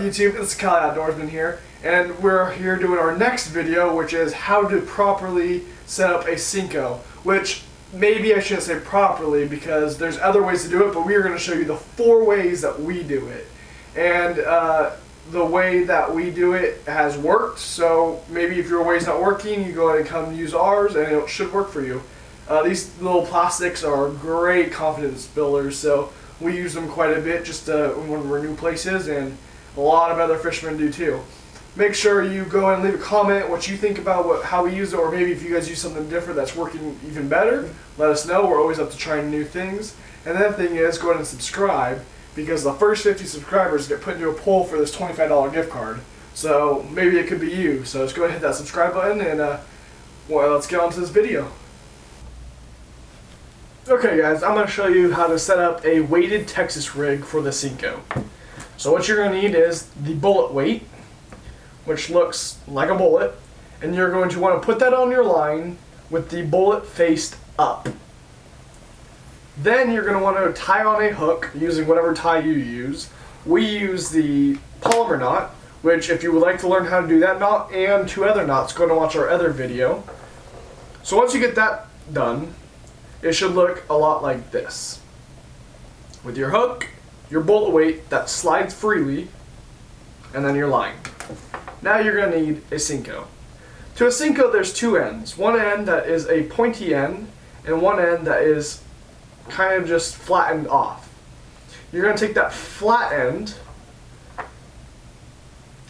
YouTube? It's Cali Outdoorsmen here, and we're here doing our next video, which is how to properly set up a Senko, which maybe I shouldn't say properly because there's other ways to do it, but we are going to show you the 4 ways that we do it. And the way that we do it has worked, so maybe if your way's not working, you go ahead and come use ours and it should work for you. These little plastics are great confidence builders, so we use them quite a bit just when we're new places, and a lot of other fishermen do too. Make sure you go ahead and leave a comment what you think about how we use it, or maybe if you guys use something different that's working even better, let us know. We're always up to trying new things. And the other thing is, go ahead and subscribe, because the first 50 subscribers get put into a poll for this $25 gift card. So maybe it could be you. So just go ahead and hit that subscribe button, and well, let's get on to this video. Okay guys, I'm going to show you how to set up a weighted Texas rig for the Senko. So what you're going to need is the bullet weight, which looks like a bullet, and you're going to want to put that on your line with the bullet faced up. Then you're going to want to tie on a hook using whatever tie you use. We use the polymer knot, which if you would like to learn how to do that knot and 2 other knots, go and watch our other video. So once you get that done, it should look a lot like this. With your hook, your bullet weight that slides freely, and then your line. Now you're going to need a Senko. To a Senko, there's 2 ends. One end that is a pointy end, and one end that is kind of just flattened off. You're going to take that flat end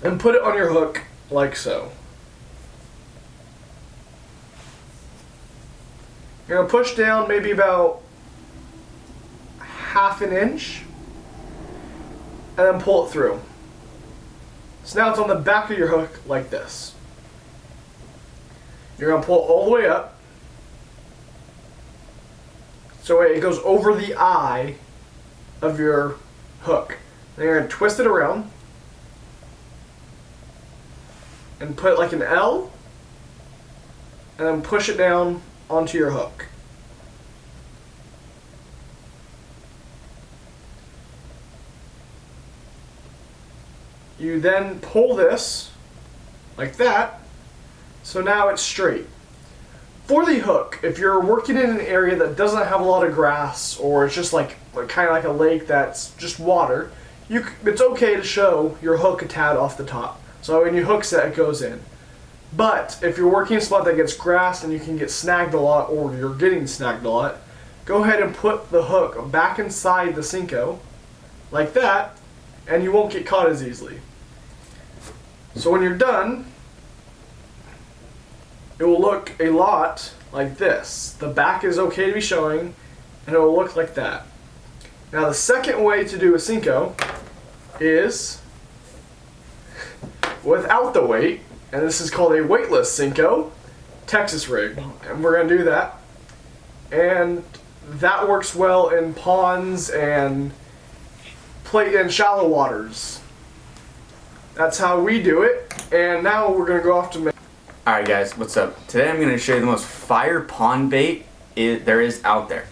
and put it on your hook like so. You're going to push down maybe about ½ an inch and then pull it through. So now it's on the back of your hook like this. You're going to pull it all the way up so it goes over the eye of your hook. Then you're going to twist it around and put it like an L and then push it down onto your hook. You then pull this like that, so now it's straight. For the hook, if you're working in an area that doesn't have a lot of grass, or it's just like kind of like a lake that's just water, it's okay to show your hook a tad off the top. So when you hook set, it goes in. But if you're working in a spot that gets grass and you can get snagged a lot, or you're getting snagged a lot, go ahead and put the hook back inside the Senko like that, and you won't get caught as easily. So when you're done, it will look a lot like this. The back is okay to be showing, and it will look like that. Now the second way to do a Senko is without the weight, and this is called a weightless Senko Texas rig, and we're going to do that. And that works well in ponds and shallow waters. That's how we do it, and now we're going to go off to make. Alright guys, what's up? Today I'm going to show you the most fire pond bait there is out there.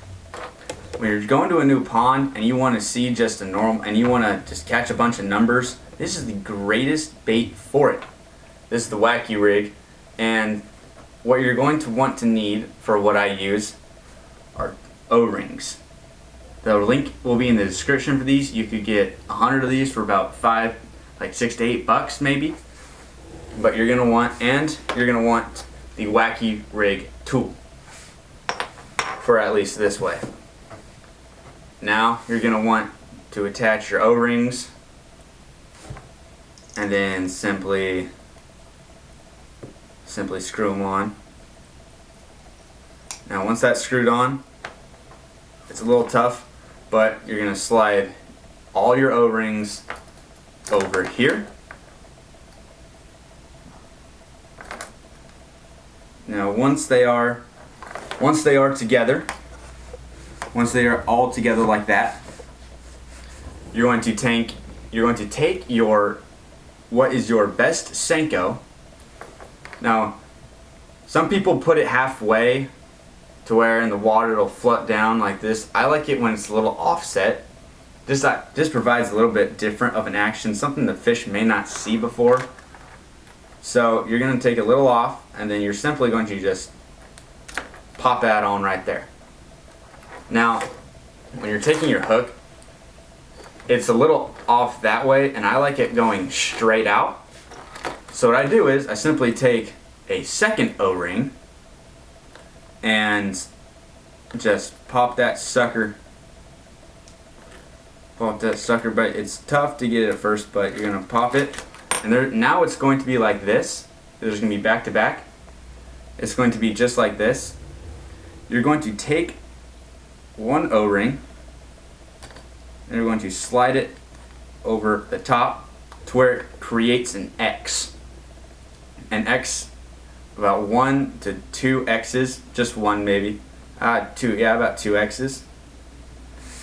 When you're going to a new pond and you want to see just a normal, and you want to just catch a bunch of numbers, this is the greatest bait for it. This is the wacky rig, and what you're going to want to need for what I use are O-rings. The link will be in the description for these. You could get 100 of these for about like $6 to $8 maybe. But you're gonna want the wacky rig tool for at least this way. Now you're gonna want to attach your O-rings, and then simply screw them on. Now once that's screwed on, it's a little tough, but you're gonna slide all your O-rings over here. Now once they are together, once they are all together like that, you're going to take your what is your best Senko. Now some people put it halfway to where in the water it'll float down like this. I like it when it's a little offset, This provides a little bit different of an action, something the fish may not see before. So you're going to take a little off, and then you're simply going to just pop that on right there. Now, when you're taking your hook, it's a little off that way, and I like it going straight out. So what I do is I simply take a second O-ring and just pop that sucker. But it's tough to get it at first, but you're gonna pop it, and now it's going to be like this. There's gonna be back to back. It's going to be just like this. You're going to take one O-ring and you're going to slide it over the top to where it creates an X. An X, about 1 to 2 X's, just one maybe. About 2 X's.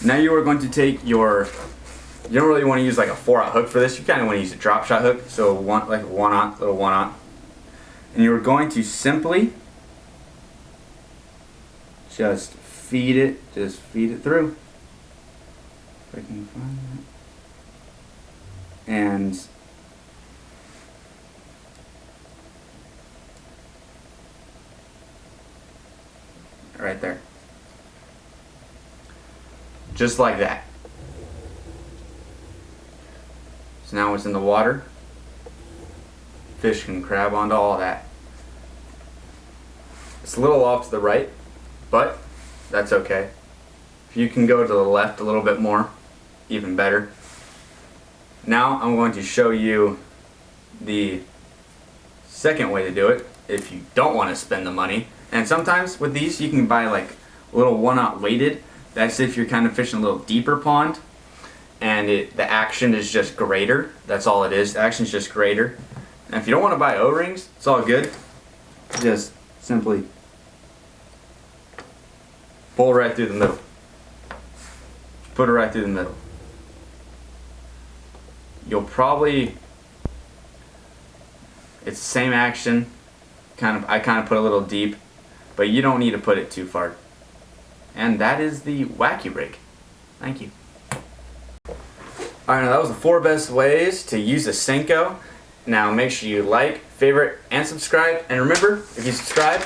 Now you are going to take you don't really want to use like a 4/0 hook for this. You kind of want to use a drop shot hook, so like a 1/0, little 1/0. And you're going to simply just feed it through. If I can find that. And right there. Just like that. So now it's in the water. Fish can grab onto all that. It's a little off to the right, but that's okay. If you can go to the left a little bit more, even better. Now I'm going to show you the second way to do it if you don't want to spend the money. And sometimes with these you can buy like a little 1/0 weighted. That's if you're kind of fishing a little deeper pond and the action is just greater. That's all it is. The action is just greater. And if you don't want to buy O-rings, it's all good. Just simply pull right through the middle. Put it right through the middle. It's the same action. I kind of put a little deep, but you don't need to put it too far. And that is the wacky rig. Thank you. Alright, now that was the 4 best ways to use a Senko. Now make sure you like, favorite, and subscribe. And remember, if you subscribe,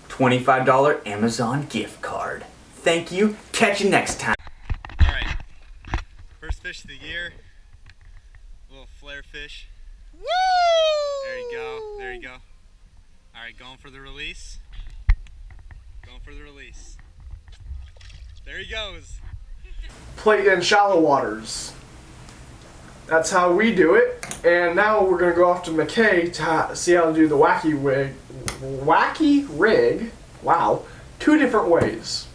$25 Amazon gift card. Thank you. Catch you next time. Alright, first fish of the year. A little flare fish. Woo! There you go, there you go. Alright, going for the release. Going for the release. There he goes. Play in shallow waters. That's how we do it. And now we're gonna go off to McKay to see how to do the wacky rig. Wacky rig? Wow. 2 different ways.